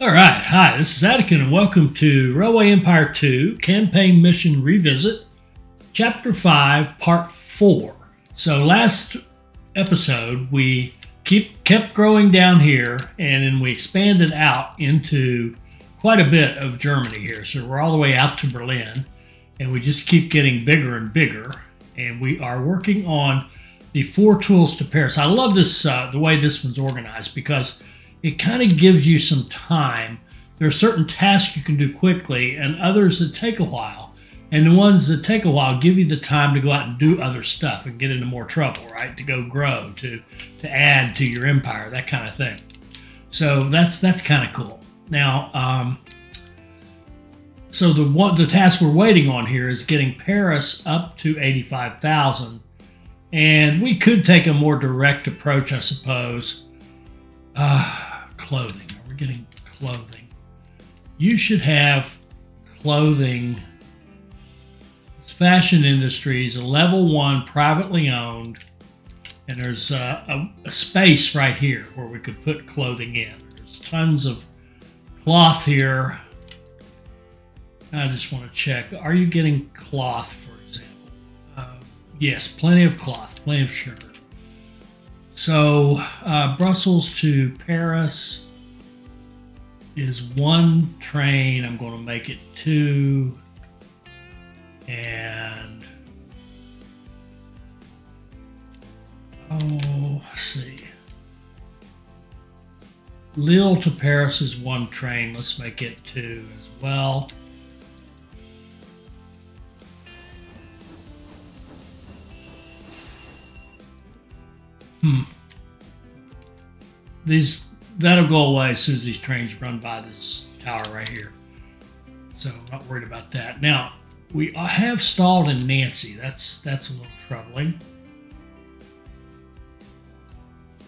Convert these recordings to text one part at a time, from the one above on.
All right. Hi, this is Attican, and welcome to Railway Empire 2 Campaign Mission Revisit, Chapter 5, Part 4. So, last episode, we kept growing down here, and then we expanded out into quite a bit of Germany here. So, we're all the way out to Berlin, and we just keep getting bigger and bigger. And we are working on the 4 tools to Paris. I love this, the way this one's organized, because it kind of gives you some time. There are certain tasks you can do quickly and others that take a while. And the ones that take a while give you the time to go out and do other stuff and get into more trouble, right? To go grow, to add to your empire, that kind of thing. So that's kind of cool. Now, so the task we're waiting on here is getting Paris up to 85,000. And we could take a more direct approach, I suppose. Clothing. Are we getting clothing? You should have clothing. It's Fashion Industries, a level 1, privately owned, and there's a space right here where we could put clothing in. There's tons of cloth here. I just want to check. Are you getting cloth, for example? Yes, plenty of cloth, plenty of sugar. So Brussels to Paris is 1 train. I'm going to make it 2. And let's see. Lille to Paris is 1 train. Let's make it 2 as well. That'll go away as soon as these trains run by this tower right here. So I'm not worried about that. Now, we have stalled in Nancy. That's a little troubling.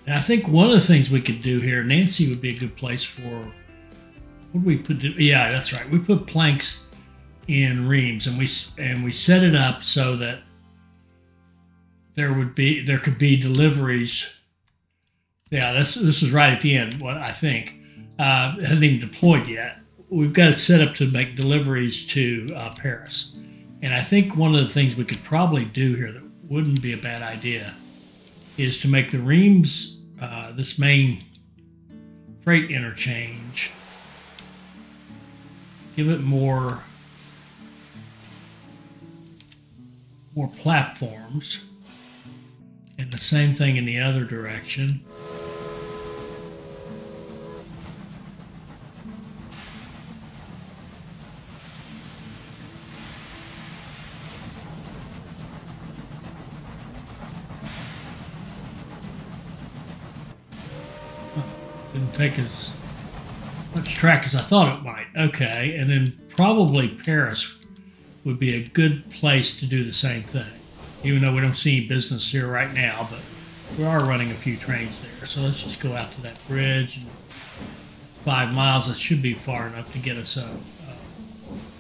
And I think one of the things we could do here, Nancy would be a good place for, what do we put? Yeah, that's right. We put planks in Reims, and we set it up so that there could be deliveries. Yeah, this is right at the end, what I think. It hasn't even deployed yet. We've got it set up to make deliveries to Paris. And I think one of the things we could probably do here that wouldn't be a bad idea is to make the Reims, this main freight interchange, give it more platforms. And the same thing in the other direction. Didn't take as much track as I thought it might. Okay, and then probably Paris would be a good place to do the same thing. Even though we don't see any business here right now, but we are running a few trains there. So let's just go out to that bridge. 5 miles, that should be far enough to get us a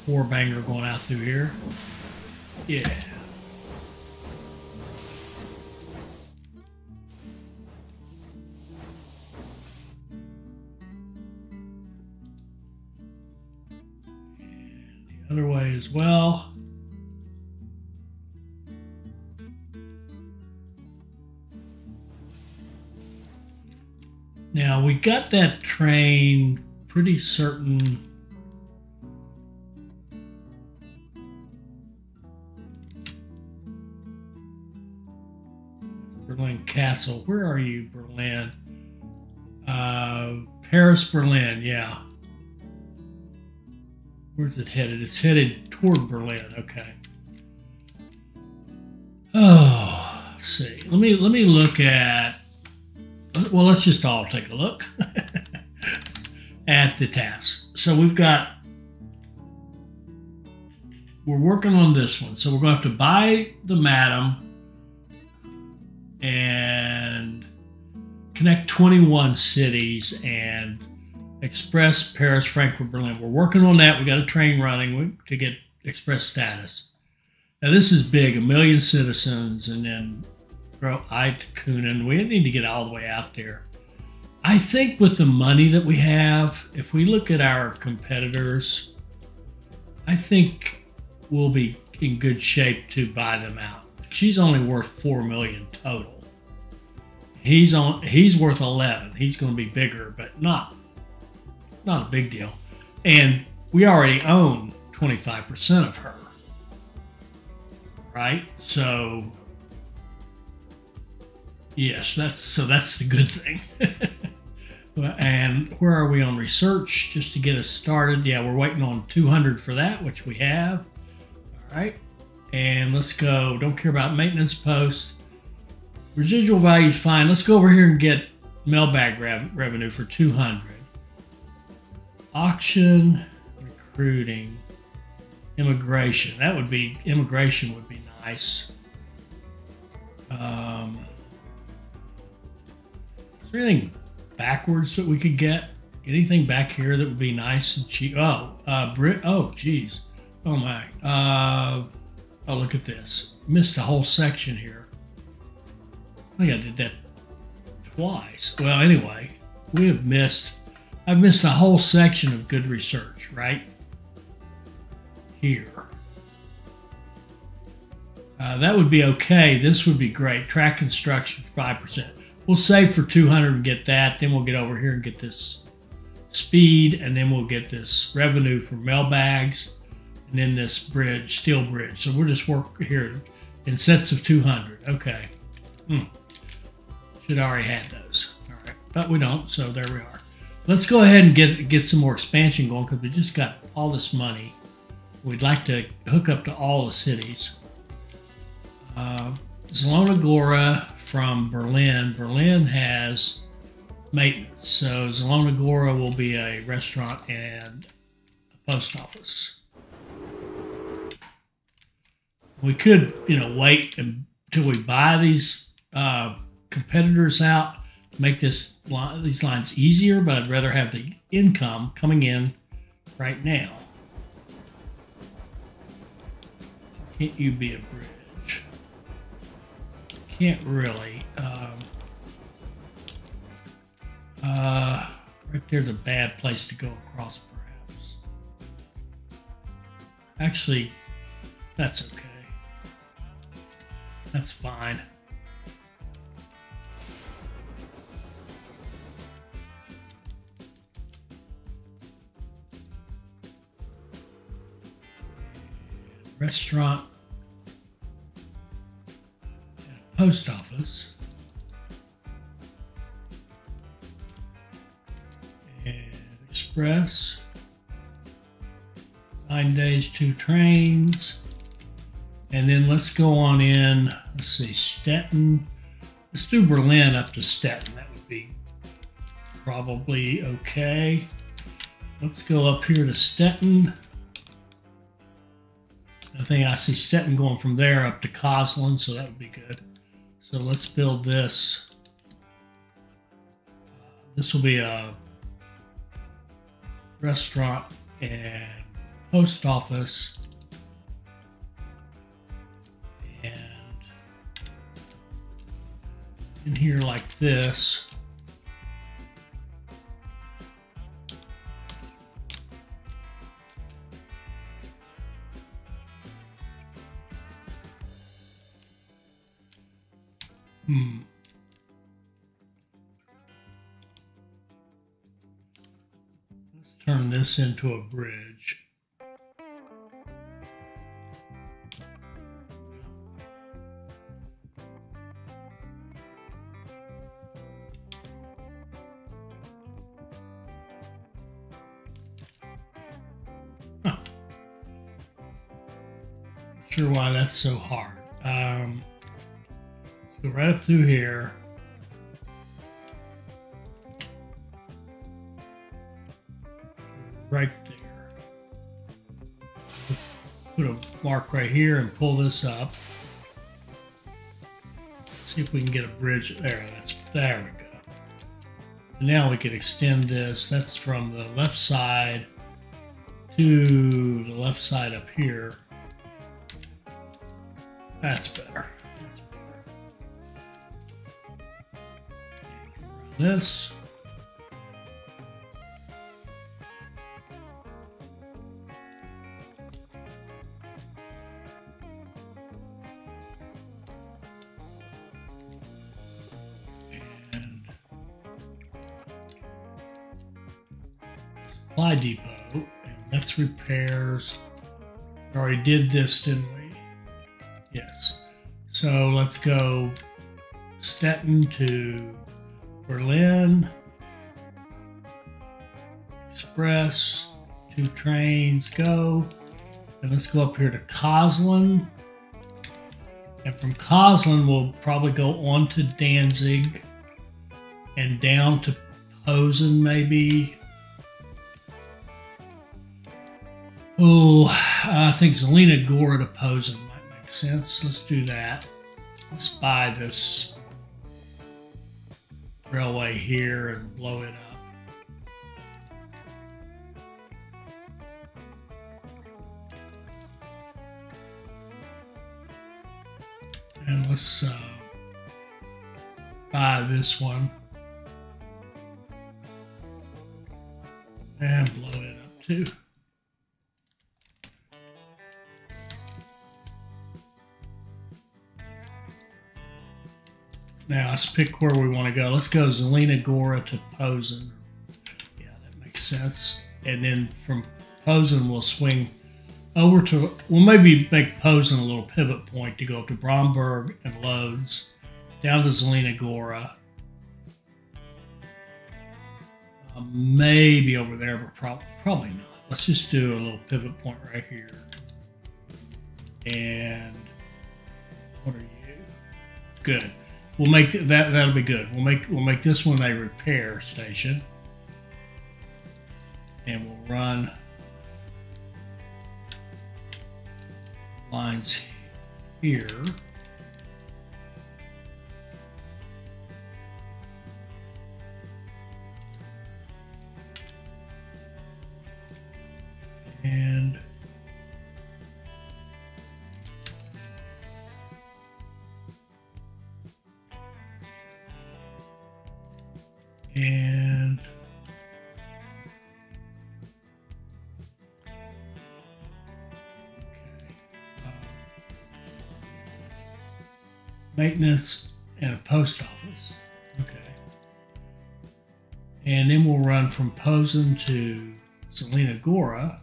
4-banger going out through here. Yeah. And the other way as well. Now, we got that train pretty certain. Berlin Castle. Where are you, Berlin? Paris, Berlin, yeah. Where's it headed? It's headed toward Berlin, okay. Oh, let's see. Let me look at. Well, let's just all take a look at the tasks. So we're working on this one. So we're going to have to buy the Madam and connect 21 cities and express Paris, Frankfurt, Berlin. We're working on that. We got a train running to get express status. Now this is big, 1 million citizens, and then Eidtkunen. We need to get all the way out there. I think with the money that we have, if we look at our competitors, I think we'll be in good shape to buy them out. She's only worth 4 million total. He's worth 11. He's going to be bigger, but not a big deal. And we already own 25% of her, right? So yes, that's the good thing. And where are we on research? Just to get us started. Yeah, we're waiting on 200 for that, which we have. All right. And let's go. Don't care about maintenance posts. Residual value is fine. Let's go over here and get mailbag revenue for 200. Auction, recruiting, immigration. Immigration would be nice. Is there anything backwards that we could get? Anything back here that would be nice and cheap? Oh, geez. Oh my. Oh, look at this. Missed a whole section here. I think I did that twice. Well, anyway, I've missed a whole section of good research right here. That would be okay. This would be great. Track construction, 5%. We'll save for 200 and get that. Then we'll get over here and get this speed, and then we'll get this revenue for mailbags, and then this bridge, steel bridge. So we'll just work here in sets of 200. Okay. Should already had those. All right, but we don't. So there we are. Let's go ahead and get some more expansion going because we just got all this money. We'd like to hook up to all the cities. Zlonogora from Berlin. Berlin has maintenance, so Zlonogora will be a restaurant and a post office. We could, wait until we buy these competitors out to make these lines easier, but I'd rather have the income coming in right now. Can't you be a bridge? Can't really. Right there's a bad place to go across, perhaps. Actually, that's okay. That's fine. Restaurant and a post office. And express. 9 days, 2 trains. And then let's go on in. Let's see, Stettin. Let's do Berlin up to Stettin. That would be probably okay. Let's go up here to Stettin. I think I see Stettin going from there up to Coslin, so that would be good. So let's build this. This will be a restaurant and post office. And in here like this. Let's turn this into a bridge. Not sure why that's so hard. Go right up through here. Right there. Let's put a mark right here and pull this up. See if we can get a bridge there. There we go. And now we can extend this. That's from the left side to the left side up here. That's better. This. supply depot, and that's repairs. We already did this, didn't we? Yes. So let's go Stettin to Berlin. Express, 2 trains, go. And let's go up here to Kozlin. And from Kozlin, we'll probably go on to Danzig and down to Posen, maybe. Oh, I think Zelina Gora to Posen might make sense. Let's do that. Let's buy this railway here and blow it up. And let's buy this one and blow it up too. Now let's pick where we want to go. Let's go Zelina Gora to Posen. Yeah, that makes sense. And then from Posen, we'll swing over to, we'll maybe make Posen a little pivot point to go up to Bromberg and Lodz, down to Zelina Gora. Maybe over there, but probably not. Let's just do a little pivot point right here. And what are you? Good. We'll make that. That'll be good. We'll make this one a repair station, and we'll run lines here. And maintenance and a post office. Okay. And then we'll run from Posen to Zelina Gora.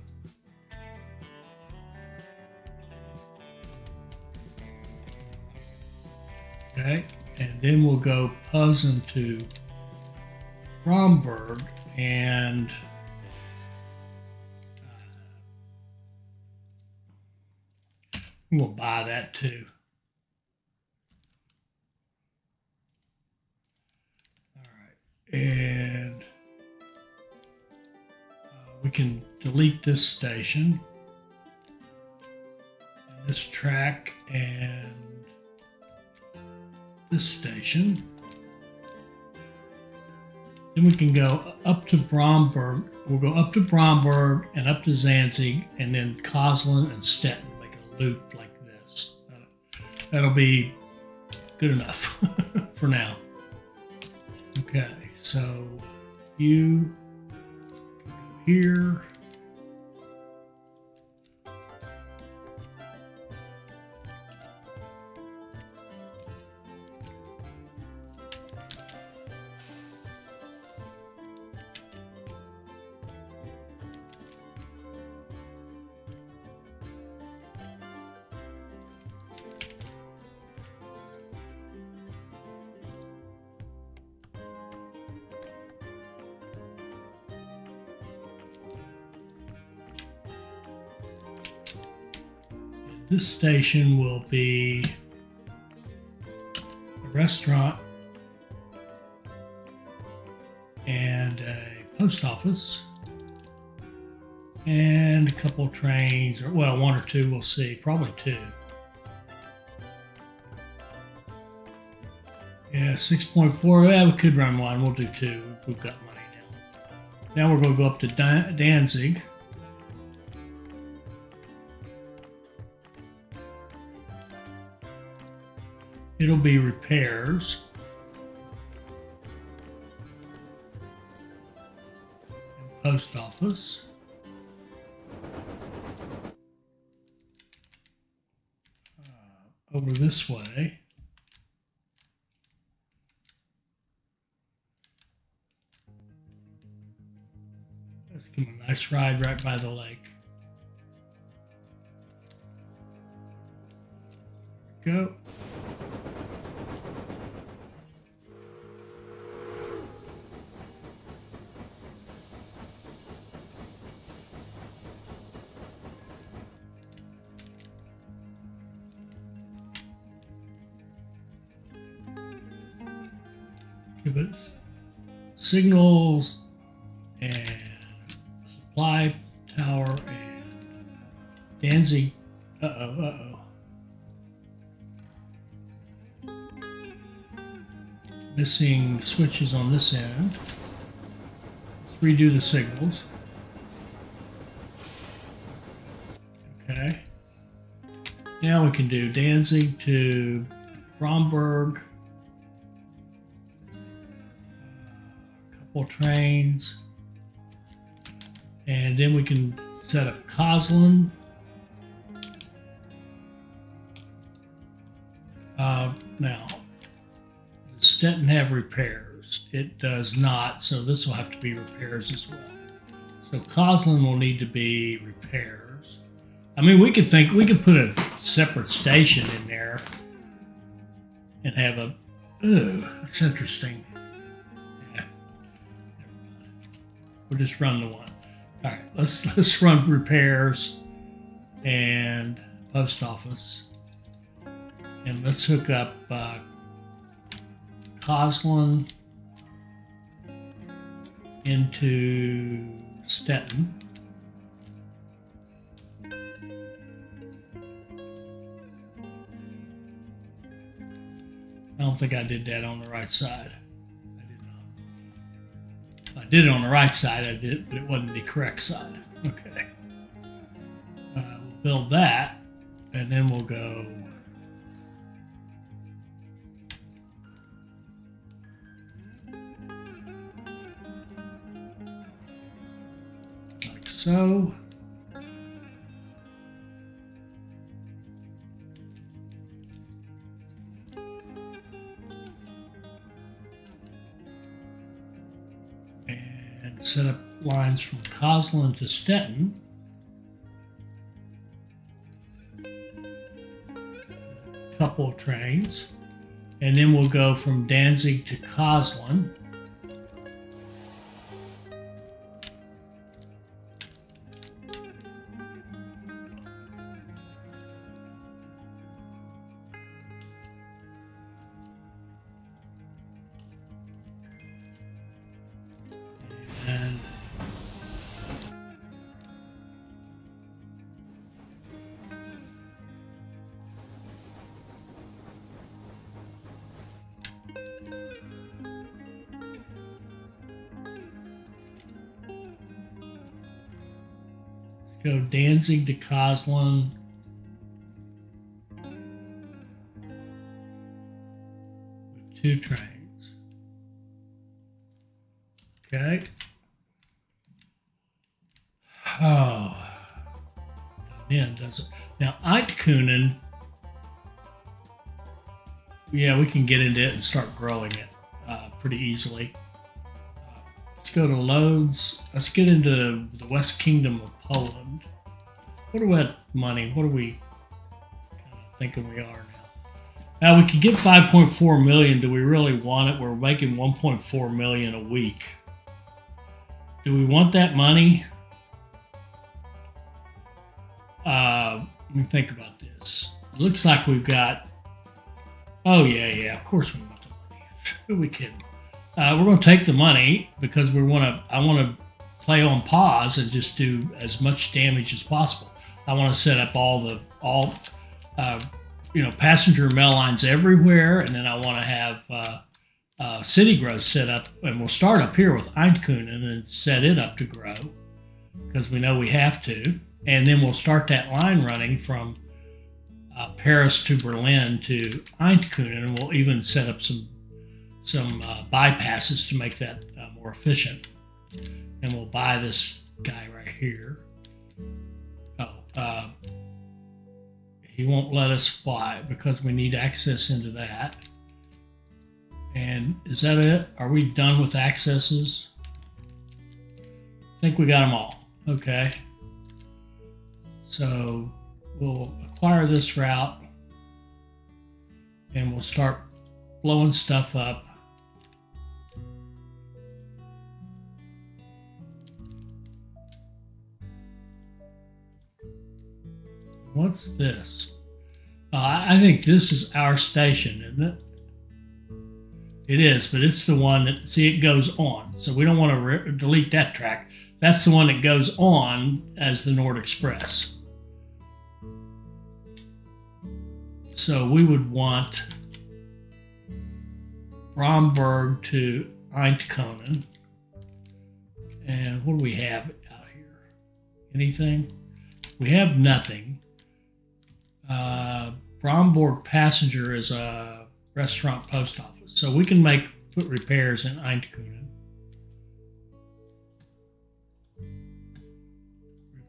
Okay. And then we'll go Posen to Bromberg, and we'll buy that too. All right, and we can delete this station, and this track, and this station. Then we can go up to Bromberg. We'll go up to Bromberg and up to Danzig, and then Kozlin and Stettin, make a loop like this. That'll be good enough for now. Okay, so you go here. This station will be a restaurant and a post office and a couple of trains, or well, 1 or 2, we'll see, probably 2. Yeah, 6.4, yeah, we could run 1, we'll do 2, we've got money now. Now we're going to go up to Danzig. It'll be repairs. And post office. Over this way. Let's give him a nice ride right by the lake. Go. Give it signals and supply tower and Danzig. Missing switches on this end. Let's redo the signals. Okay. Now we can do Danzig to Bromberg. A couple trains. And then we can set up Kozlin. Now, does Stettin have repairs? It does not, so this will have to be repairs as well. So Kozlin will need to be repairs. I mean, we could put a separate station in there and have a. Ooh, that's interesting. Yeah, never mind. We'll just run the one. All right, let's run repairs and post office, and let's hook up Kozlin into Stettin. I don't think I did that on the right side. I did not. If I did it on the right side, I did, but it wasn't the correct side. Okay. We'll build that, and then we'll go. Like so. Set up lines from Kozlin to Stettin. Couple of trains. And then we'll go from Danzig to Kozlin. And let's go Danzig to Kozlin. With 2 trains. Okay. Oh, man, does it now? Eindhoven, yeah, we can get into it and start growing it pretty easily. Let's go to loads. Let's get into the West Kingdom of Poland. What are we at money? What are we kind of thinking we are now? Now we can get 5.4 million. Do we really want it? We're making 1.4 million a week. Do we want that money? Let me think about this. It looks like we've got. Oh yeah. Of course we want the money. Who are we kidding? We're going to take the money because we want to. I want to play on pause and just do as much damage as possible. I want to set up all passenger mail lines everywhere, and then I want to have city growth set up, and we'll start up here with Eindhoven and then set it up to grow because we know we have to. And then we'll start that line running from Paris to Berlin to Eindhoven, and we'll even set up some bypasses to make that more efficient. And we'll buy this guy right here. Oh, he won't let us fly because we need access into that. And is that it? Are we done with accesses? I think we got them all. Okay. So we'll acquire this route and we'll start blowing stuff up. What's this? I think this is our station, isn't it? It is, but it's the one that, see, it goes on. So we don't want to delete that track. That's the one that goes on as the Nord Express. So we would want Bromberg to Eindhoven. And what do we have out here? Anything? We have nothing. Bromberg Passenger is a restaurant post office. So we can put repairs in Eindhoven.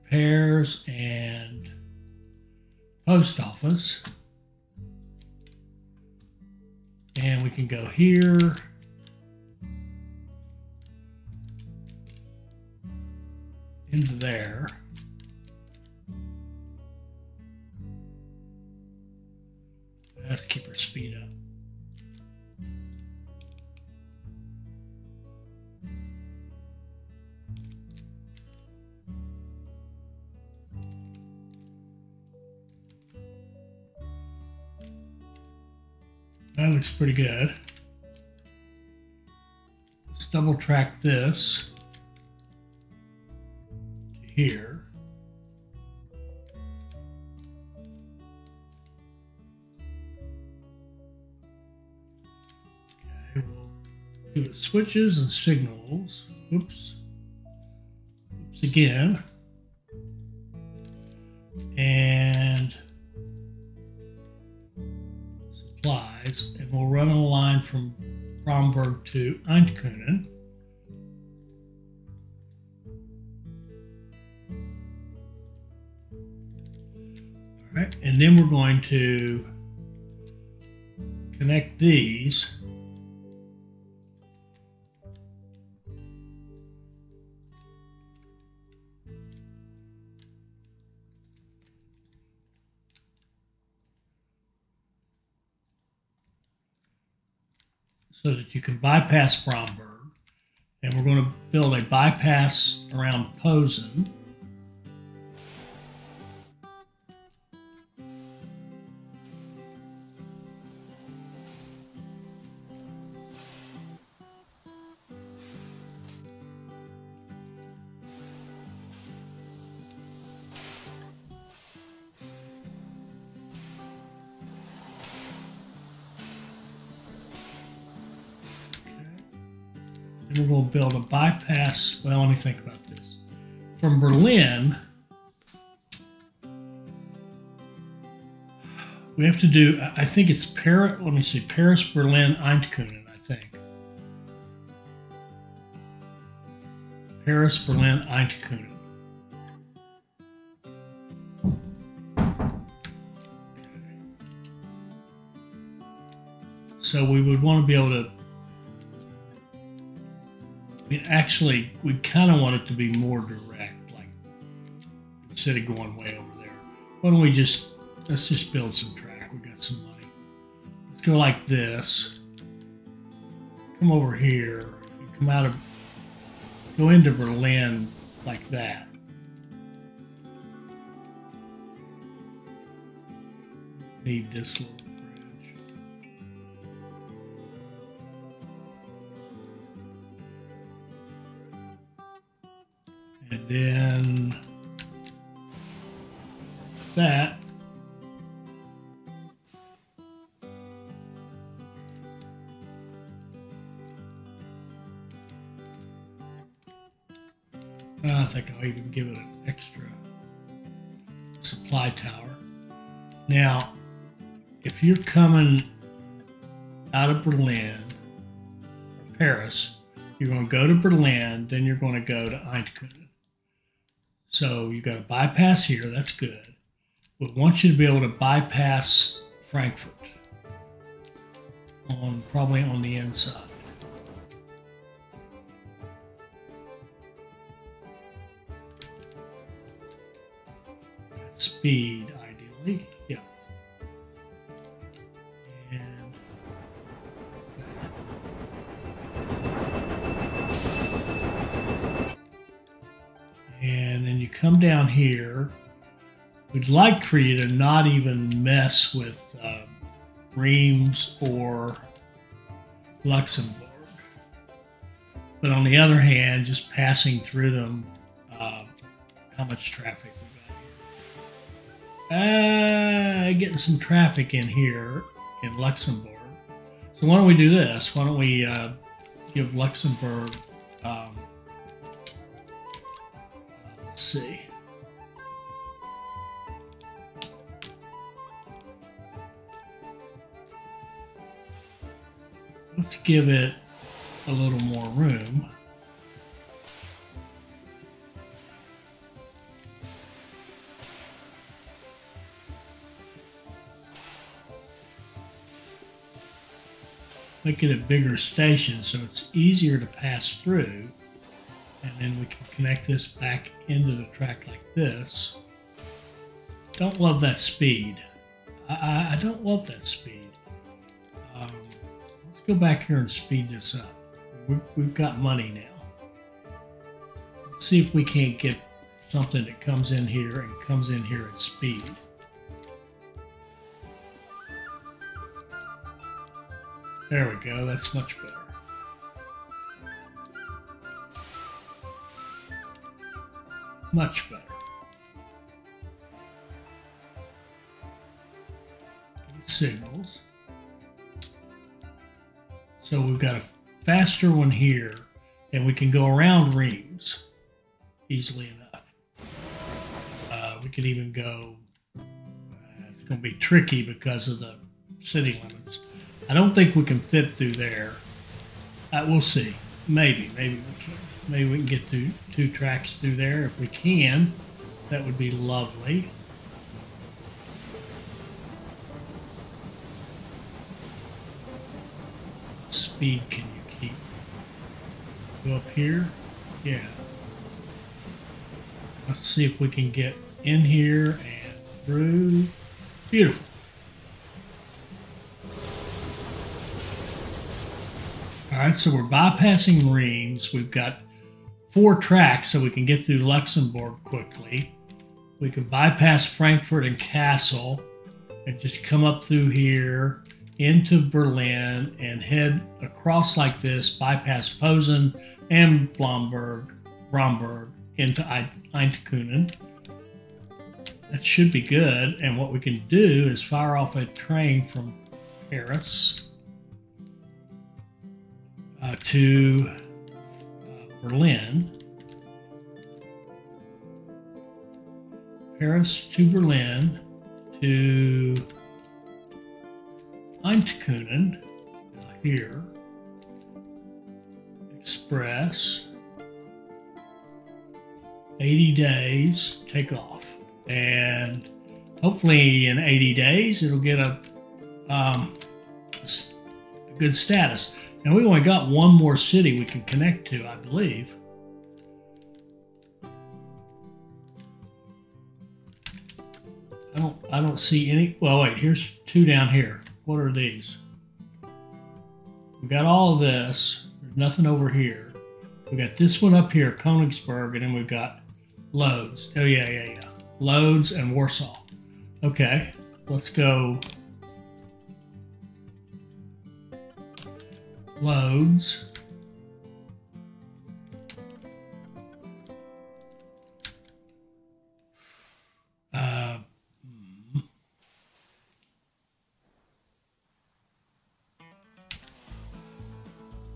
Repairs and post office. And we can go here. Into there. Let's keep our speed up. That looks pretty good. Let's double track this to here. Okay, we'll give it switches and signals. Oops. Oops again. And supplies, and we'll run a line from Bromberg to Eindhoven. All right, and then we're going to connect these. So that you can bypass Bromberg, and we're going to build a bypass around Posen. And we're going to build a bypass. Well, let me think about this. From Berlin, we have to do, I think it's Paris, let me see, Paris, Berlin, Eindhoven, I think. Paris, Berlin, Eindhoven. So we would want to be able to, actually, we kind of want it to be more direct, like instead of going way over there. Why don't we let's just build some track. We got some money. Let's go like this. Come over here and go into Berlin like that. Need this little bridge. And then that. I think I'll even give it an extra supply tower. Now, if you're coming out of Berlin or Paris, you're going to go to Berlin, then you're going to go to Eindhoven. So you got to bypass here, that's good. We want you to be able to bypass Frankfurt probably on the inside. speed, ideally. Yeah. And then you come down here. We'd like for you to not even mess with Reims or Luxembourg. But on the other hand, just passing through them, how much traffic we got here? Getting some traffic in here in Luxembourg. So why don't we do this? Why don't we give Luxembourg, let's see. Let's give it a little more room. Make it a bigger station so it's easier to pass through. And then we can connect this back into the track like this. Don't love that speed. I don't love that speed. Let's go back here and speed this up. We've got money now. Let's see if we can't get something that comes in here and comes in here at speed. There we go, that's much better. Much better. Signals. So we've got a faster one here, and we can go around Reims easily enough. We could even go, it's going to be tricky because of the city limits. I don't think we can fit through there. We'll see. Maybe we can. Maybe we can get two tracks through there. If we can, that would be lovely. Speed can you keep? Go up here? Yeah. Let's see if we can get in here and through. Beautiful. All right, so we're bypassing Reims. We've got 4 tracks so we can get through Luxembourg quickly. We can bypass Frankfurt and Kassel and just come up through here into Berlin and head across like this, bypass Posen and Bromberg into Eindhoven. That should be good. And what we can do is fire off a train from Paris to Berlin. Paris to Berlin to Eindhoven here. Express. 80 days, take off. And hopefully in 80 days it'll get a good status. And we've only got one more city we can connect to, I believe. I don't see any. Well, wait, here's 2 down here. What are these? We got all of this. There's nothing over here. We got this one up here, Königsberg, and then we've got Lodz. Oh yeah. Lodz and Warsaw. Okay, let's go. Lodz.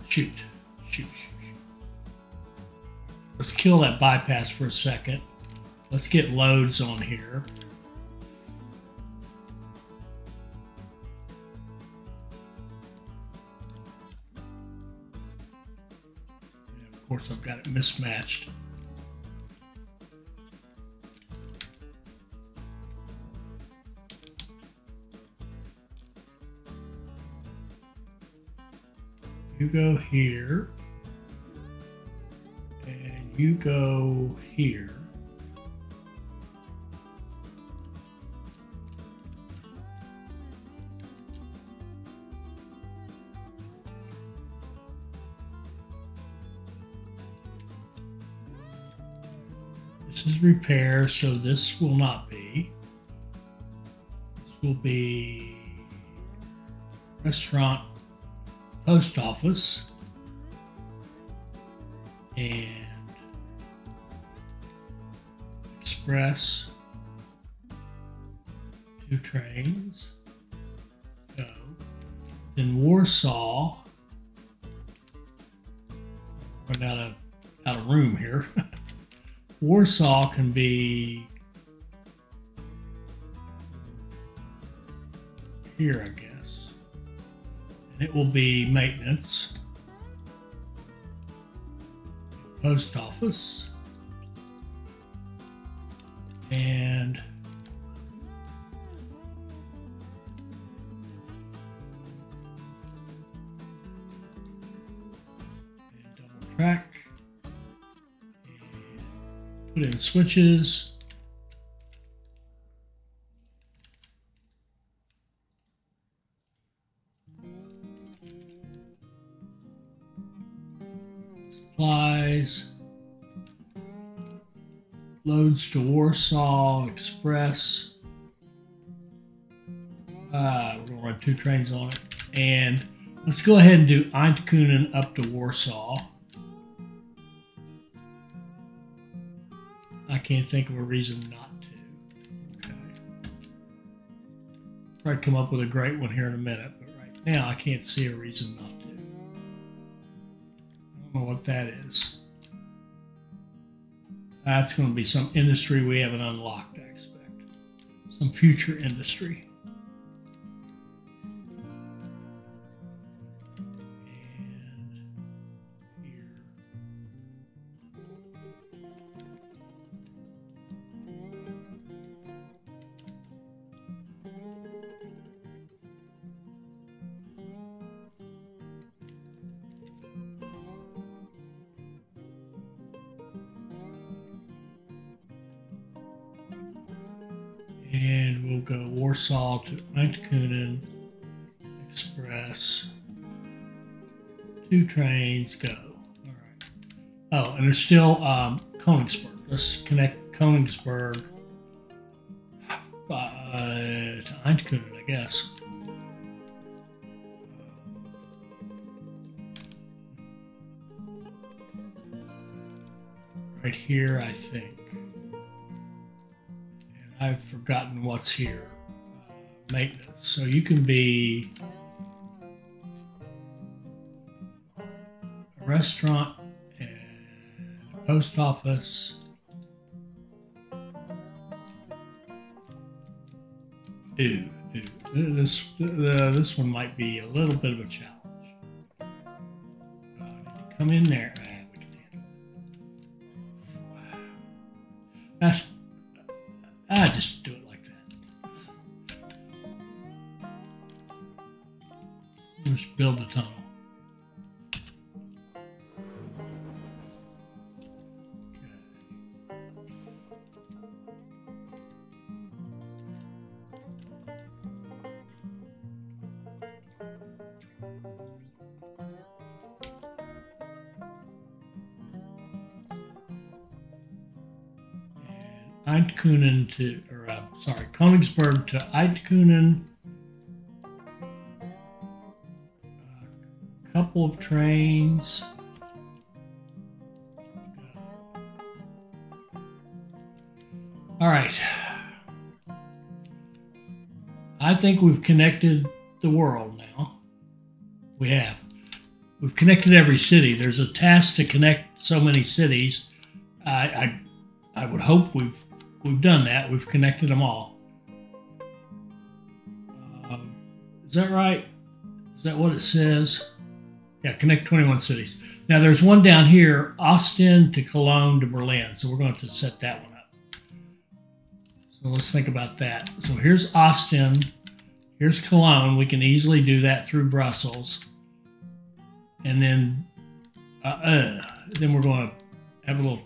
Shoot. Let's kill that bypass for a second. Let's get Lodz on here. And of course, I've got it mismatched. You go here, and you go here. This is repair, so this will not be. This will be restaurant, post office, and express. 2 trains. Go. Then Warsaw. Run out of room here. Warsaw can be here, I guess. And it will be maintenance. Post office. And double track. And put in switches. Supplies. Loads to Warsaw Express. We're going to run 2 trains on it. And let's go ahead and do Eindhoven up to Warsaw. I can't think of a reason not to. Okay. Probably come up with a great one here in a minute, but right now I can't see a reason not to. I don't know what that is. That's going to be some industry we haven't unlocked, I expect. Some future industry. And here. And we'll go Warsaw to Eindhoven Express. 2 trains, go. All right. Oh, and there's still Koningsberg. Let's connect Koningsberg to Eindhoven, I guess. Right here, I think. I've forgotten what's here. Maintenance. So you can be a restaurant and a post office. This one might be a little bit of a challenge. Come in there. We can handle it. That's. I just do it like that. Just build the tunnel. Eindhoven to, Koningsberg to Eindhoven. A couple of trains. All right. I think we've connected the world now. We have. We've connected every city. There's a task to connect so many cities. I would hope we've done that. We've connected them all. Is that right? Is that what it says? Yeah, connect 21 cities. Now there's one down here, Austin to Cologne to Berlin. So we're going to set that one up. So let's think about that. So here's Austin. Here's Cologne. We can easily do that through Brussels. And then we're going to have a little...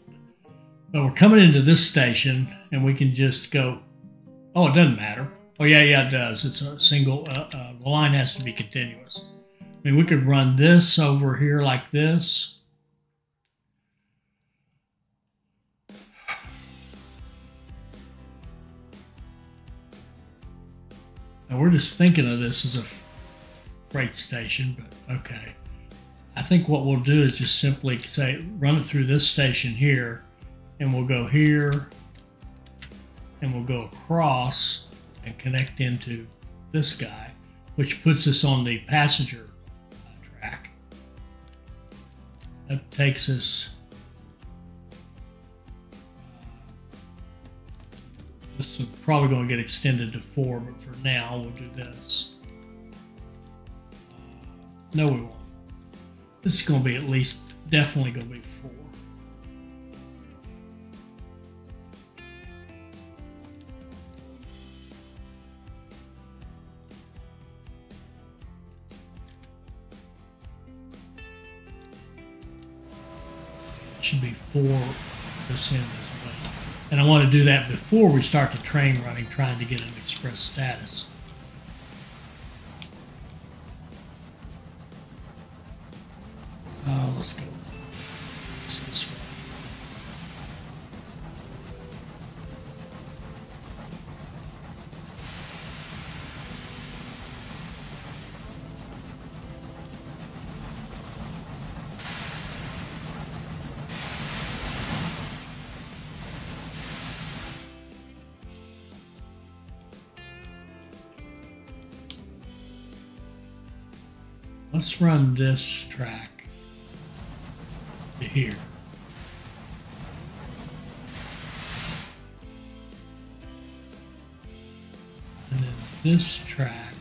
But we're coming into this station, and we can just go, oh, it doesn't matter. Oh, yeah, it does. It's a single, the line has to be continuous. I mean, we could run this over here like this. Now we're just thinking of this as a freight station, but okay. I think what we'll do is just simply say, run it through this station here, and we'll go here, and we'll go across and connect into this guy, which puts us on the passenger track. That takes us, this is probably going to get extended to 4, but for now we'll do this. No, we won't. This is going to be at least, definitely going to be 4. Should be 4 this end as well. And I want to do that before we start the train running, trying to get an express status. Let's go this way. Let's run this track to here. And then this track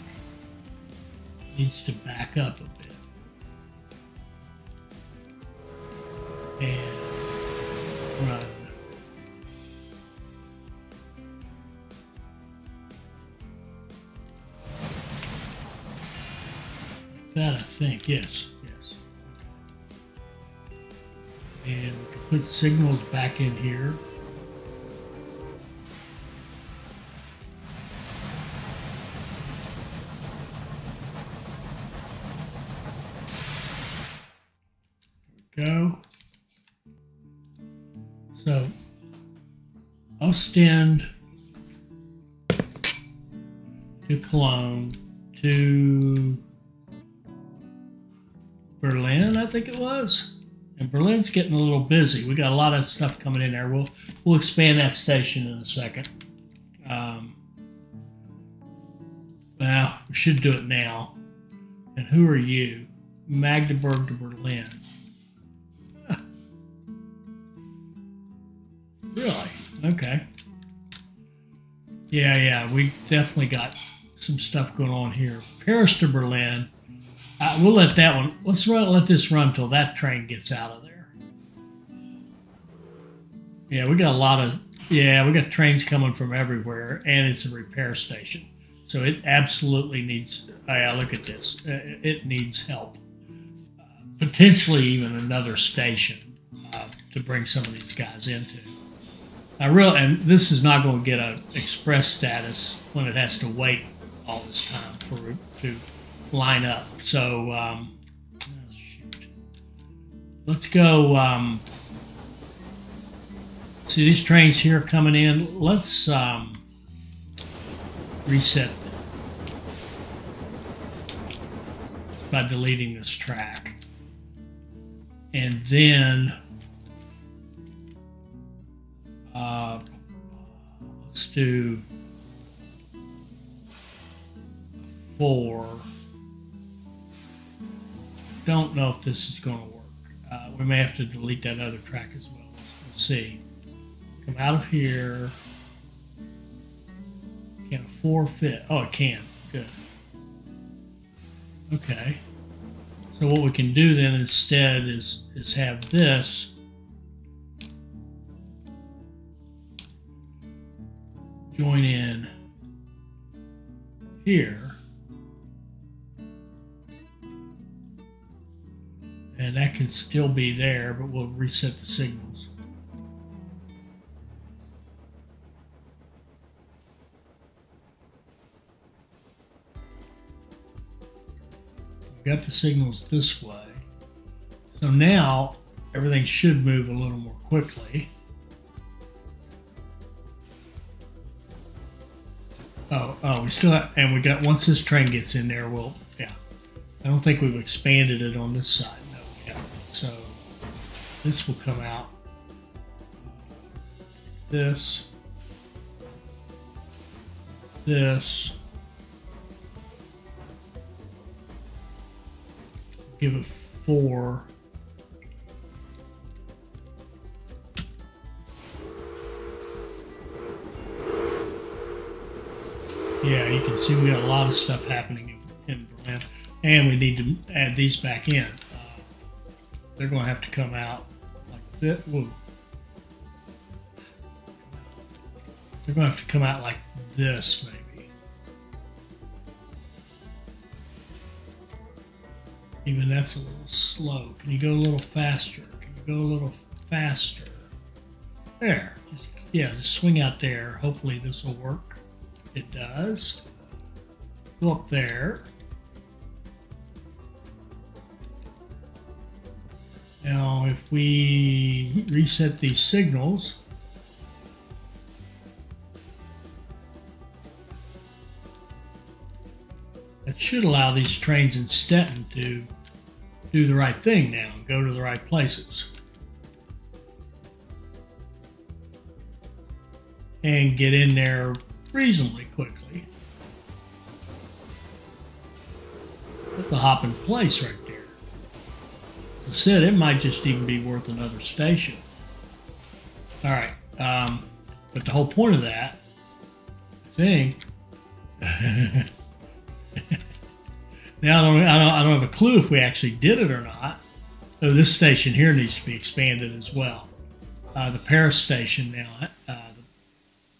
needs to back up a bit. And run. That, I think, yes. And we can put signals back in here. There we go. So, Ostend to Cologne to Berlin, I think it was. And Berlin's getting a little busy. We got a lot of stuff coming in there. We'll expand that station in a second. Well, we should do it now. And who are you? Magdeburg to Berlin. Really? Okay. Yeah, we definitely got some stuff going on here. Paris to Berlin. We'll let that one, let this run till that train gets out of there. Yeah, we got a lot of, we got trains coming from everywhere, and it's a repair station. So it absolutely needs, look at this. It needs help. Potentially even another station to bring some of these guys into. And this is not going to get an express status when it has to wait all this time to line up. So, shoot. Let's go. See these trains here coming in. Let's reset them by deleting this track. And then let's do 4. Don't know if this is going to work. We may have to delete that other track as well. Let's see. Come out of here. Can a 4 fit? Oh, it can. Good. Okay. So what we can do then instead is have this join in here. And that can still be there, but we'll reset the signals. We've got the signals this way. So now everything should move a little more quickly. We still have, and we got, once this train gets in there, we'll, yeah. I don't think we've expanded it on this side. No, we haven't. So this will come out. This. Give it 4. Yeah, you can see we got a lot of stuff happening in Berlin, and we need to add these back in. They're going to have to come out like this. Whoa. They're going to have to come out like this, maybe. Even that's a little slow. Can you go a little faster? Can you go a little faster? There. Just swing out there. Hopefully this will work. It does. Go up there. Now, if we reset these signals, that should allow these trains in Stettin to do the right thing now, go to the right places. And get in there reasonably quickly. That's a hopping place right there. As I said, it might just even be worth another station. All right, but the whole point of that, I think, now I don't have a clue if we actually did it or not. Oh, this station here needs to be expanded as well. The Paris station now, the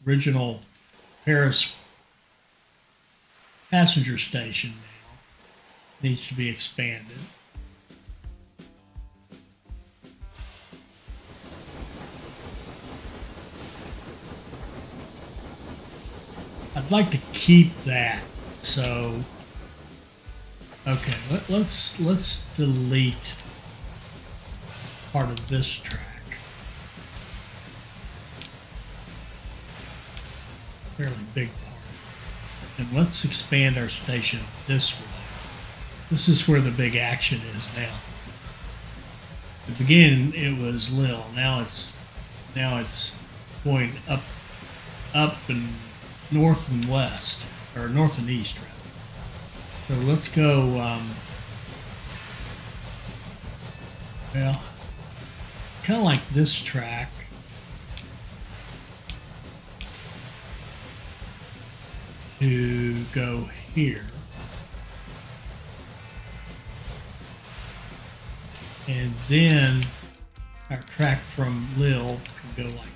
original Paris passenger station now needs to be expanded. I'd like to keep that. So, okay, let's delete part of this track. Fairly big part. And let's expand our station this way. This is where the big action is now. At the beginning it was Lille. Now it's going up and north and west, or north and east rather. So let's go. Well, kind of like this track. To go here. And then our track from Lille can go like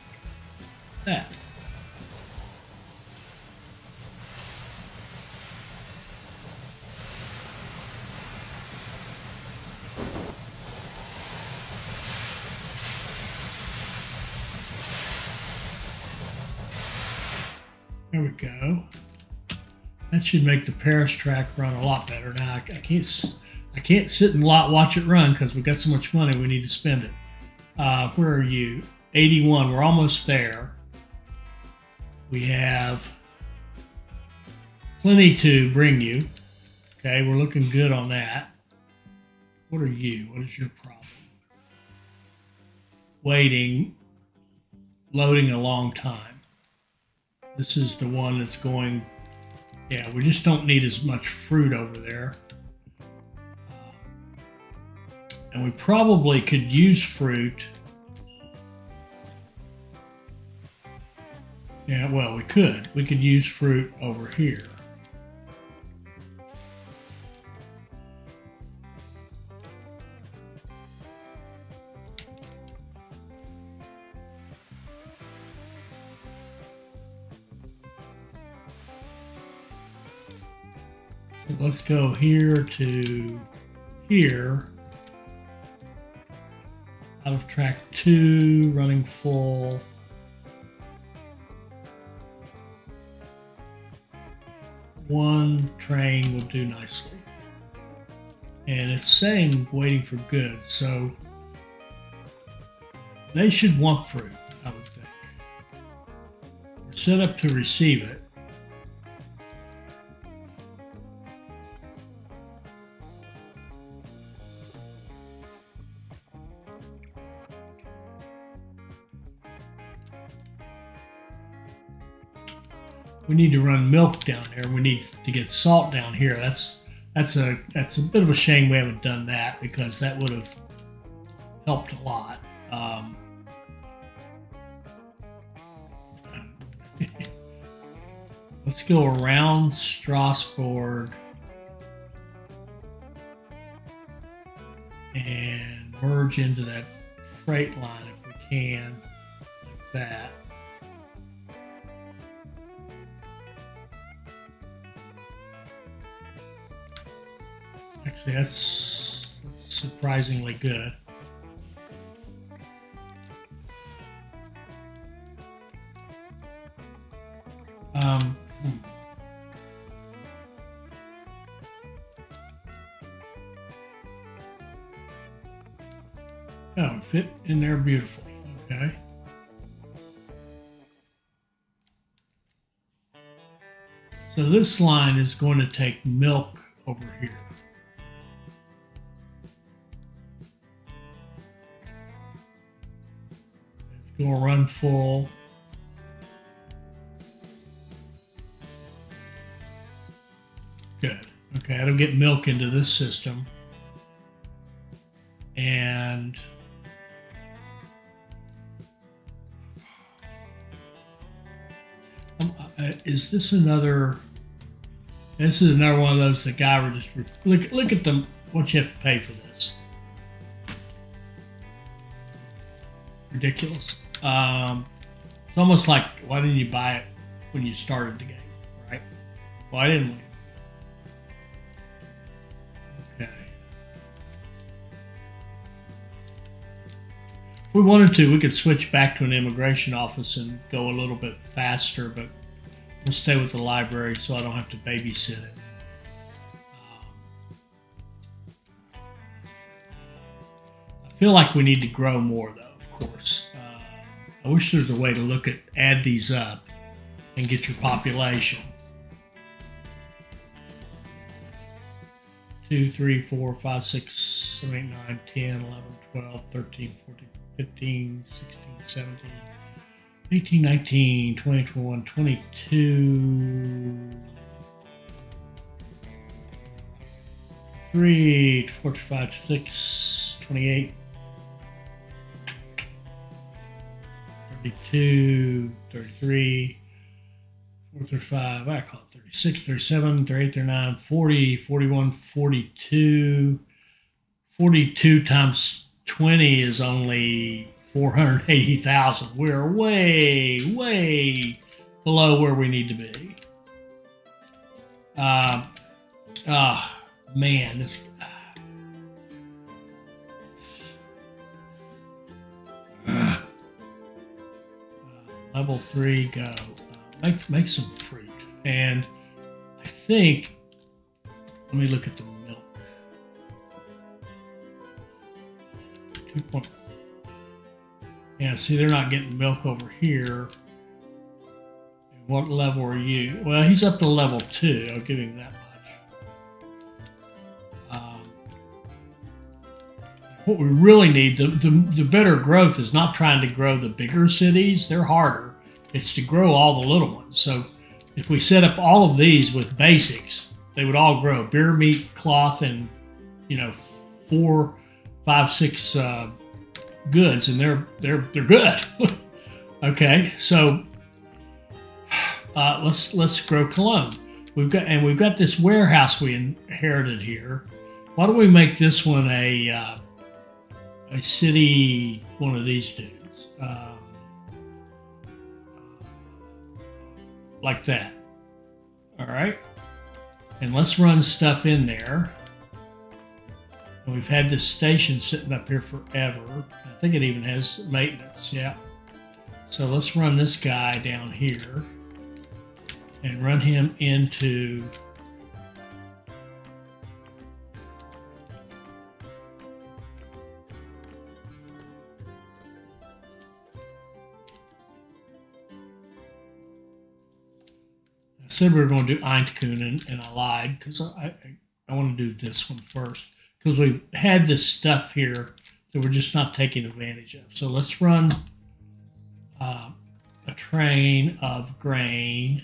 that. There we go. That should make the Paris track run a lot better. Now I can't sit and watch it run because we've got so much money we need to spend it. Where are you? 81. We're almost there. We have plenty to bring you. Okay, we're looking good on that. What are you? What is your problem? Waiting, loading a long time. This is the one that's going. Yeah, we just don't need as much fruit over there. And we probably could use fruit. Yeah, well, we could. We could use fruit over here. So let's go here to here. Out of track 2, running full. One train will do nicely. And it's saying waiting for goods, so they should want fruit, I would think. We're set up to receive it. we need to run milk down there. We need to get salt down here. That's a bit of a shame we haven't done that, because that would have helped a lot. Let's go around Strasbourg and merge into that freight line if we can, like that. Actually, that's surprisingly good. Oh, fit in there beautifully. Okay. So this line is going to take milk over here. It's going to run full. Good. Okay, that'll get milk into this system. And is this another? This is another one of those. The guy would just look at them. What you have to pay for this? Ridiculous. It's almost like, why didn't you buy it when you started the game, right? Why didn't we? Okay. If we wanted to, we could switch back to an immigration office and go a little bit faster, but we'll stay with the library so I don't have to babysit it. I feel like we need to grow more, though, of course. I wish there was a way to add these up and get your population. 2, 3, 4, 5, 6, 7, 8, 9, 10, 11, 12, 13, 14, 15, 16, 17, 18, 19, 20, 21, 22, 3, 4, 5, 6, 28, 32, 33, 4, 35, I call it 36, 37, 38, 39, 40, 41, 42. 42 times 20 is only 480,000. We're way, way below where we need to be. Man, this... level 3, go. Make some fruit. And I think, let me look at the milk. 2 point. Yeah, see, they're not getting milk over here. And what level are you? Well, he's up to level 2. I'll give him that much. What we really need, the better growth is not trying to grow the bigger cities. They're harder. It's to grow all the little ones. So if we set up all of these with basics, they would all grow. Beer, meat, cloth, and 4, 5, 6 goods, and they're good. Okay, so let's grow Cologne. We've got this warehouse we inherited here. Why don't we make this one a city? One of these dudes. Like that. All right. And let's run stuff in there. And we've had this station sitting up here forever. I think it even has maintenance. Yeah. So let's run this guy down here and run him into I said we were going to do Eindhoven, and I lied because I want to do this one first because we had this stuff here that we're just not taking advantage of. So let's run a train of grain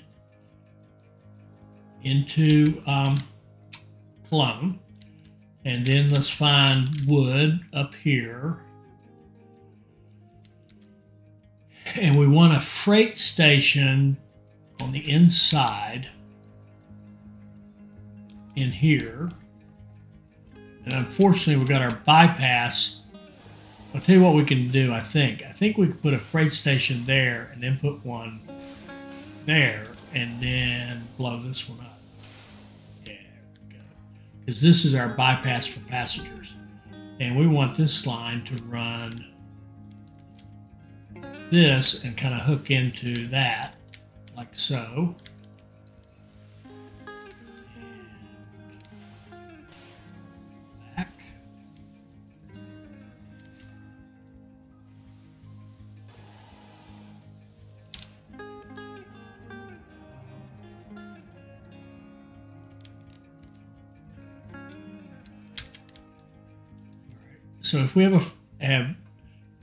into Cologne. And then let's find wood up here. And we want a freight station on the inside in here. And unfortunately, we got our bypass. I'll tell you what we can do, I think. I think we can put a freight station there and then put one there and then blow this one up. Because this is our bypass for passengers. And we want this line to run this and kind of hook into that, like so. And back. So if we have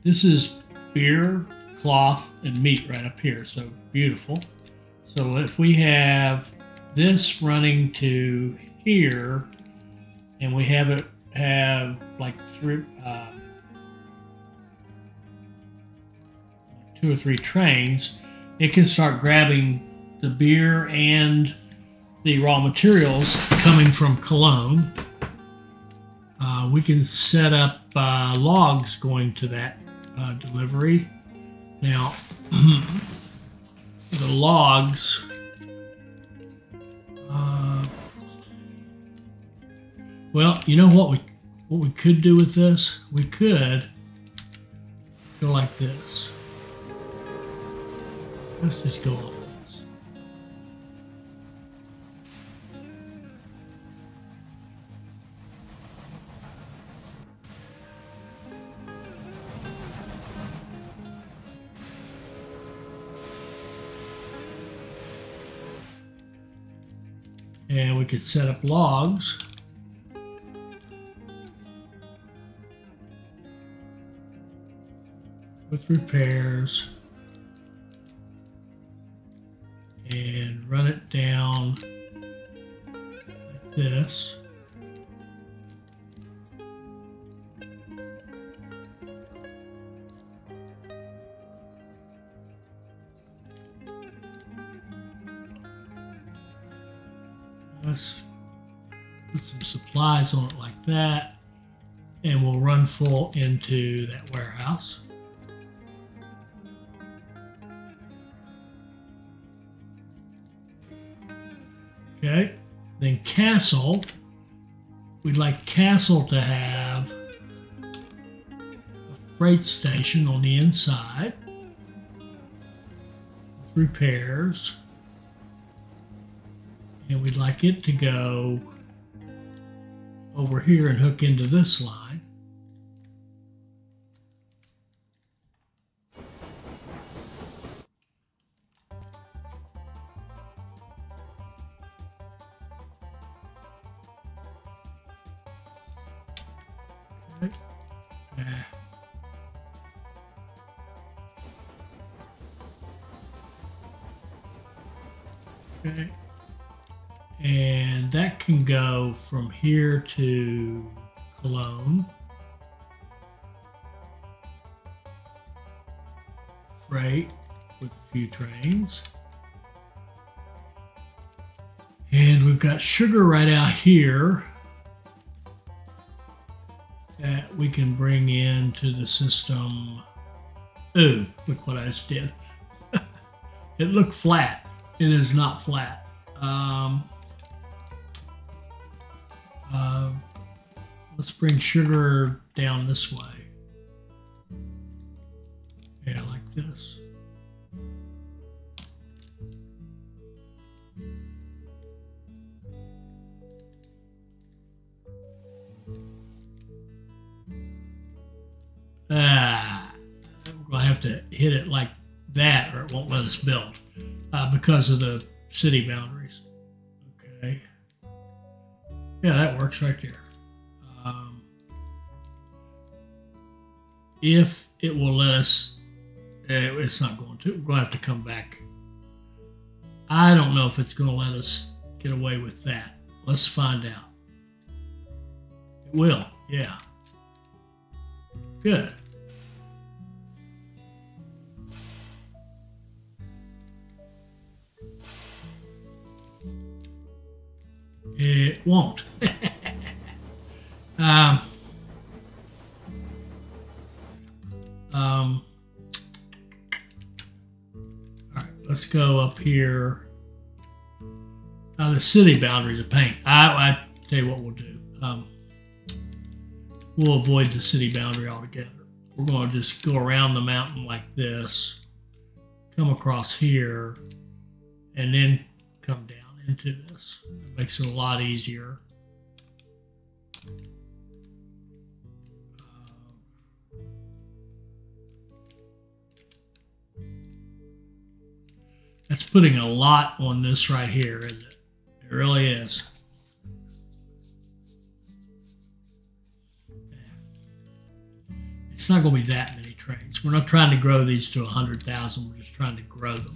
this is beer, cloth, and meat right up here. So beautiful. So if we have this running to here, and we have it like two or three trains, it can start grabbing the beer and the raw materials coming from Cologne. We can set up logs going to that delivery. Now, the logs, well, you know what we could do with this? We could go like this. Let's just go off this. And we could set up logs. With repairs. And run it down like this. Let's put some supplies on it like that, and we'll run full into that warehouse. Okay, then Castle, we'd like Castle to have a freight station on the inside, with repairs. And we'd like it to go over here and hook into this line. Okay. Okay. And that can go from here to Cologne. Freight with a few trains. And we've got sugar right out here that we can bring into the system. Ooh, look what I just did. It looked flat. It is not flat. Let's bring sugar down this way. Yeah, like this. We're going to have to hit it like that or it won't let us build because of the city boundaries. Okay. Yeah, that works right there. If it will let us, it's not going to. We're going to have to come back. I don't know if it's going to let us get away with that? Let's find out. It will, yeah. Good. It won't. All right, let's go up here. Now the city boundaries of paint. I tell you what we'll do. We'll avoid the city boundary altogether. We're going to just go around the mountain like this, come across here, and then come down into this. It makes it a lot easier. That's putting a lot on this right here, isn't it? It really is. It's not going to be that many trains. We're not trying to grow these to 100,000. We're just trying to grow them.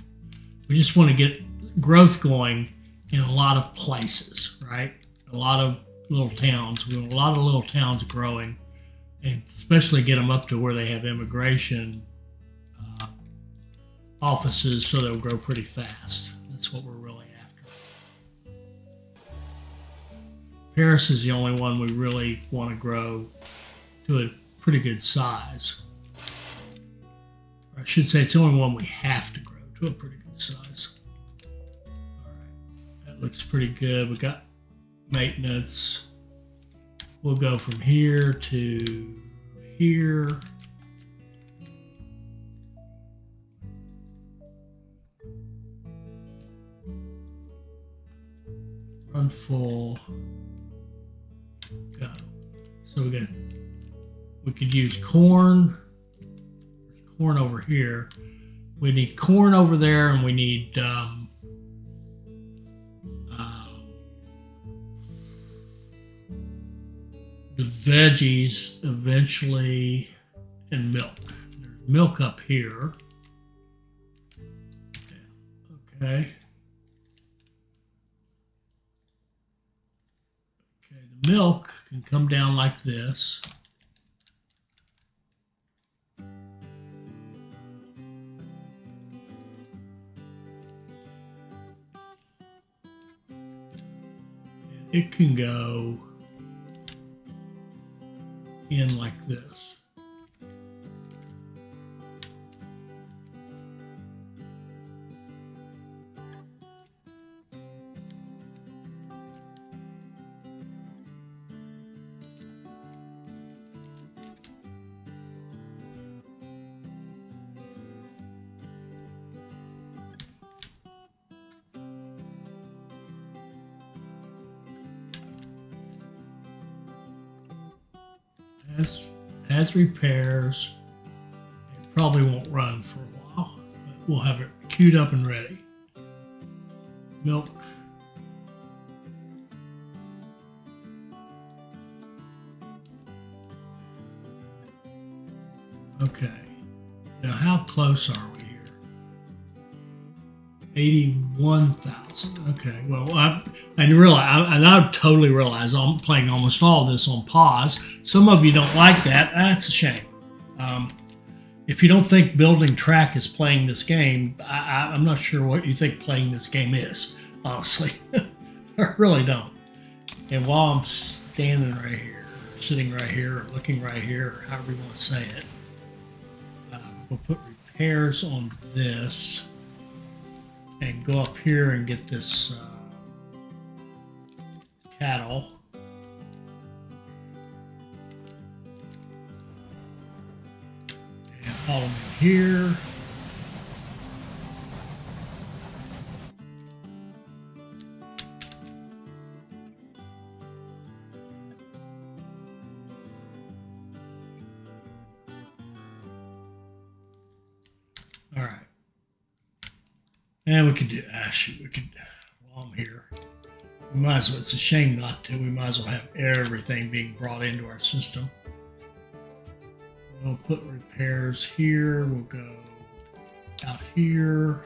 We just want to get growth going in a lot of places, right? A lot of little towns. We want a lot of little towns growing, and especially get them up to where they have immigration offices, so they'll grow pretty fast. That's what we're really after. Paris is the only one we really want to grow to a pretty good size. Or I should say it's the only one we have to grow to a pretty good size. All right, that looks pretty good. We got maintenance. We'll go from here to here. Run full. Go. So we could use corn. There's corn over here. We need corn over there, and we need the veggies eventually, and milk. There's milk up here. Okay. The milk can come down like this. And it can go in like this. As repairs, it probably won't run for a while, but we'll have it queued up and ready. Milk. Okay. Now how close are we here? 81,000. Okay. Well, I totally realize I'm playing almost all of this on pause. Some of you don't like that. That's a shame. If you don't think building track is playing this game, I'm not sure what you think playing this game is, honestly. I really don't. And while I'm standing right here, sitting right here, or looking right here, or however you want to say it, we'll put repairs on this and go up here and get this cattle. And haul them in here. All right. And we could do, shoot, we could, while I'm here, we might as well, it's a shame not to, we might as well have everything being brought into our system. We'll put repairs here, we'll go out here,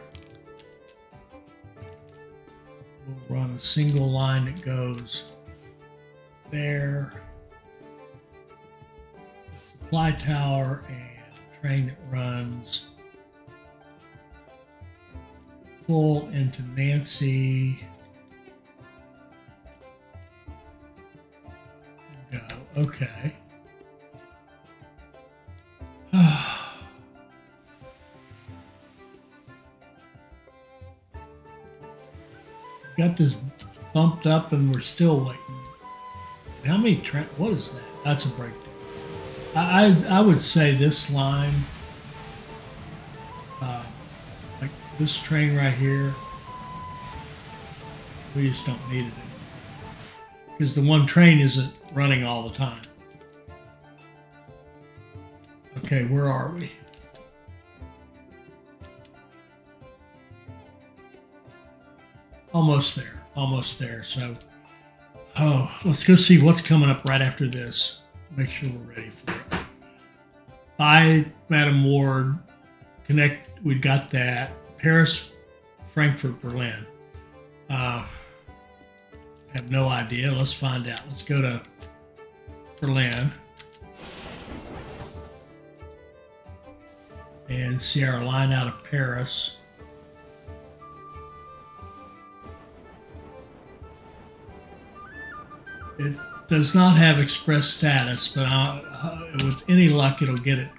we'll run a single line that goes there. Supply tower and a train that runs full into Nancy. Go. Okay. Got this bumped up and we're still waiting. How many what is that? That's a breakdown. I would say this line, like this train right here, we just don't need it anymore. Because the one train isn't running all the time. Okay, where are we? Almost there, almost there. So, let's go see what's coming up right after this. Make sure we're ready for it. By Madam Ward, connect, we got that. Paris, Frankfurt, Berlin. Have no idea. Let's find out. Let's go to Berlin and see our line out of Paris. It does not have express status, but with any luck, it'll get it.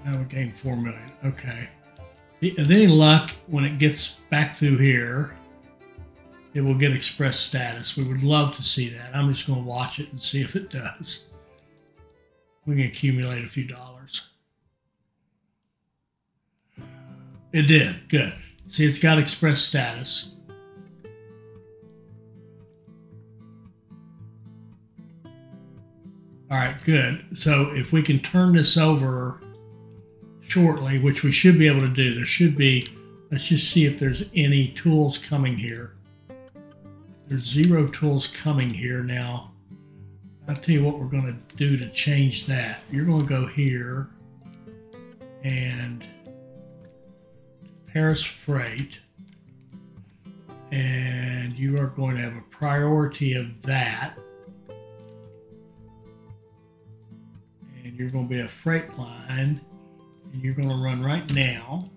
That would gain 4 million. Okay. With any luck, when it gets back through here, it will get express status. We would love to see that. I'm just going to watch it and see if it does. We can accumulate a few dollars. It did. Good. See, it's got express status. All right, good. So if we can turn this over shortly, which we should be able to do, there should be, let's just see if there's any tools coming here. There's 0 tools coming here now. I'll tell you what we're going to do to change that. You're going to go here and Paris Freight, and you are going to have a priority of that, and you're going to be a freight line, and you're going to run right now.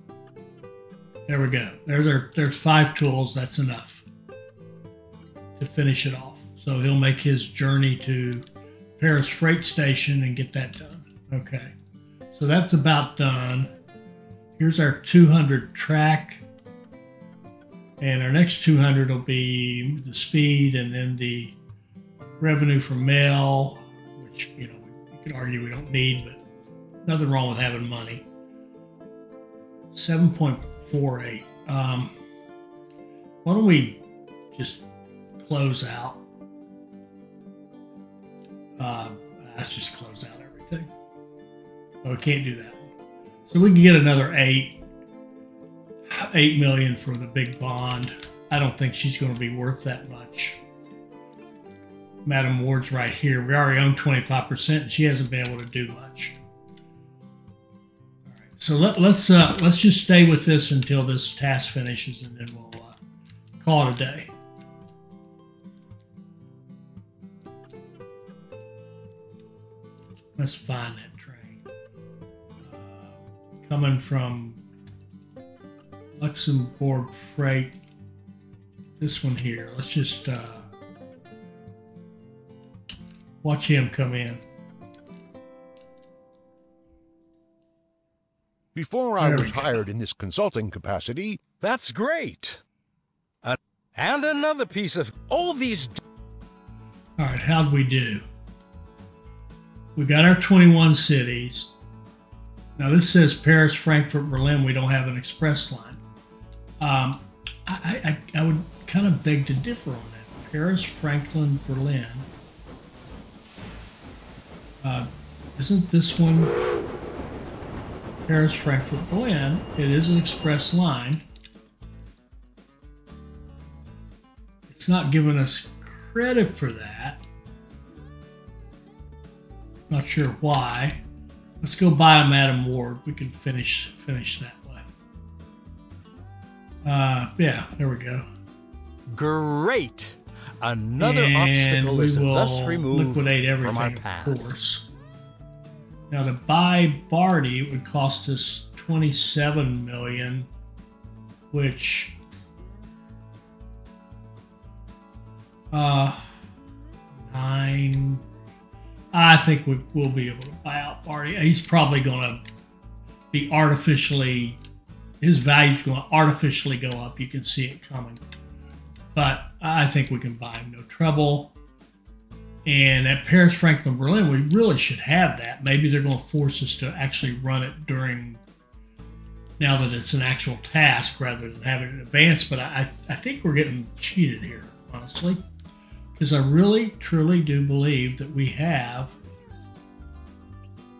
There we go. There's 5 tools. That's enough to finish it off. So he'll make his journey to Paris Freight Station and get that done. Okay, so that's about done. Here's our 200 track, and our next 200 will be the speed and then the revenue from mail, which, you know, you could argue we don't need, but nothing wrong with having money. 7.48. Why don't we just close out? Let's just close out everything. Oh, we can't do that. So we can get another 8 million for the big bond. I don't think she's going to be worth that much. Madam Ward's right here. We already own 25%, and she hasn't been able to do much. All right, so let's just stay with this until this task finishes, and then we'll call it a day. Let's find that train. Coming from Luxembourg Freight. This one here. Let's just watch him come in. Before I was hired in this consulting capacity. That's great. And another piece of all these. All right, how'd we do? We got our 21 cities. Now this says Paris, Frankfurt, Berlin. We don't have an express line. I would kind of beg to differ on that. Paris, Franklin, Berlin. Isn't this one Paris, Frankfurt, Berlin? It is an express line. It's not giving us credit for that. Not sure why. Let's go buy a Madam Ward. We can finish that way. Yeah, there we go. Great! Another And obstacle we is will thus removed liquidate everything, from our of path. course. Now to buy Barty, it would cost us 27 million, which nine. I think we'll be able to buy out Barty. He's probably going to be artificially, his value's going to artificially go up. You can see it coming. But I think we can buy him no trouble. And at Paris, Franklin, Berlin, we really should have that. Maybe they're going to force us to actually run it during, now that it's an actual task rather than having it in advance. But I think we're getting cheated here, honestly. Because I really, truly do believe that we have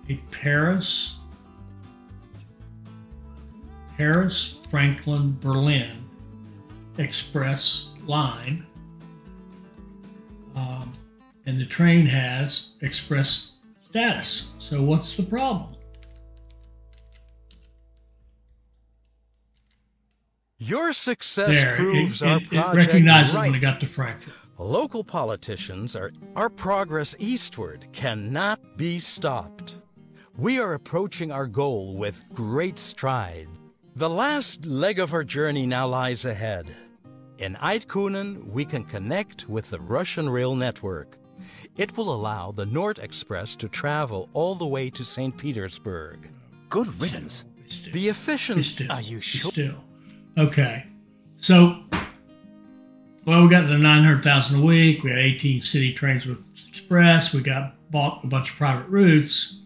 a Paris, Franklin, Berlin express line. And the train has express status. So what's the problem? Your success There, proves our it project recognized it right. when it got to Frankfurt. Local politicians our progress eastward cannot be stopped. We are approaching our goal with great strides. The last leg of our journey now lies ahead. In Eidkunen, we can connect with the Russian rail network. It will allow the Nord Express to travel all the way to St. Petersburg. Good riddance. The efficiency. Are you sure? Still. Okay. So, well, we got the 900,000 a week. We had 18 city trains with Express. We bought a bunch of private routes.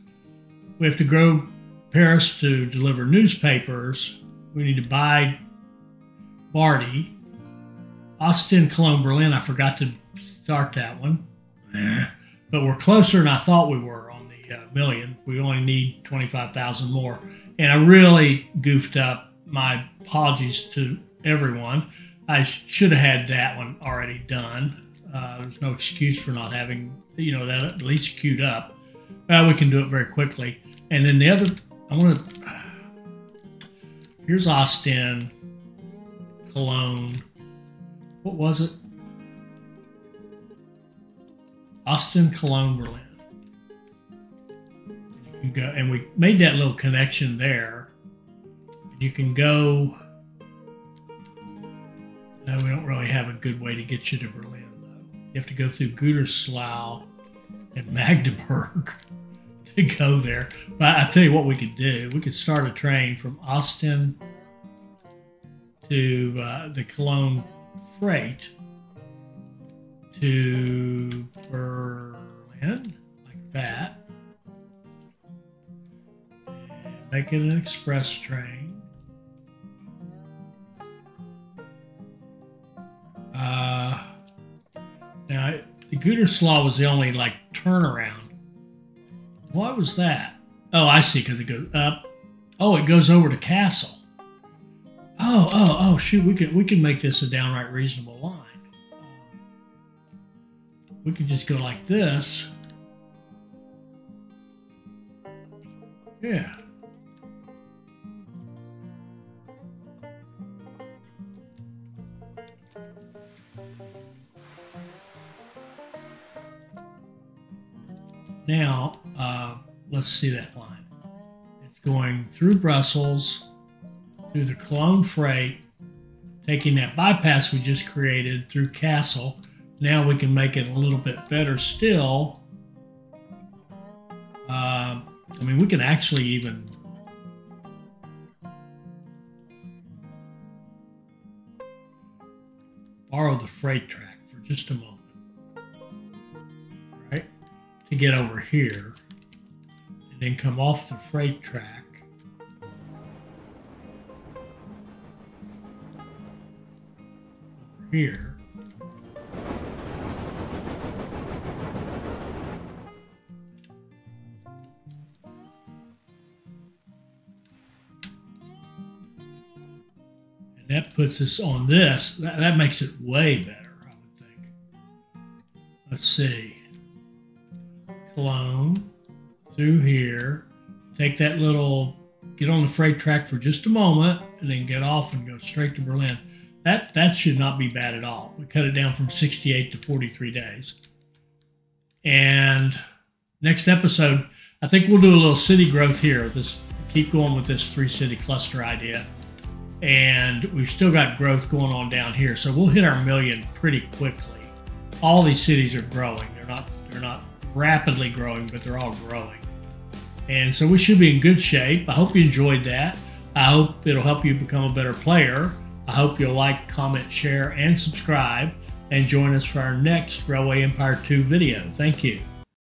We have to grow Paris to deliver newspapers. We need to buy Barty. Austin, Cologne, Berlin. I forgot to start that one. But we're closer than I thought we were on the million. We only need 25,000 more. And I really goofed up. My apologies to everyone. I should have had that one already done. There's no excuse for not having, that at least queued up. We can do it very quickly. And then the other, here's Austin, Cologne. What was it? Austin, Cologne, Berlin. You can go, and we made that little connection there. You can go. No, we don't really have a good way to get you to Berlin, though. You have to go through Gütersloh and Magdeburg to go there. But I tell you what we could do. We could start a train from Austin to the Cologne freight to Berlin, like that. And make it an express train. Now, the Gütersloh was the only, turnaround. Why was that? Oh, I see, because it goes up. Oh, it goes over to Kassel. Oh, shoot, we can make this a downright reasonable line. We could just go like this. Yeah. Now, let's see that line. It's going through Brussels, through the Cologne freight, taking that bypass we just created through Kassel. Now we can make it a little bit better still. We can actually even borrow the freight track for just a moment. Right? To get over here. And then come off the freight track. Over here. That puts us on this. That makes it way better, I would think. Let's see. Cologne through here. Take that little get on the freight track for just a moment and then get off and go straight to Berlin. That should not be bad at all. We cut it down from 68 to 43 days. And next episode, I think we'll do a little city growth here. Keep going with this 3-city cluster idea. And we've still got growth going on down here. So we'll hit our 1 million pretty quickly. All these cities are growing. They're not rapidly growing, but they're all growing. And so we should be in good shape. I hope you enjoyed that. I hope it'll help you become a better player. I hope you'll like, comment, share, and subscribe, and join us for our next Railway Empire 2 video. Thank you.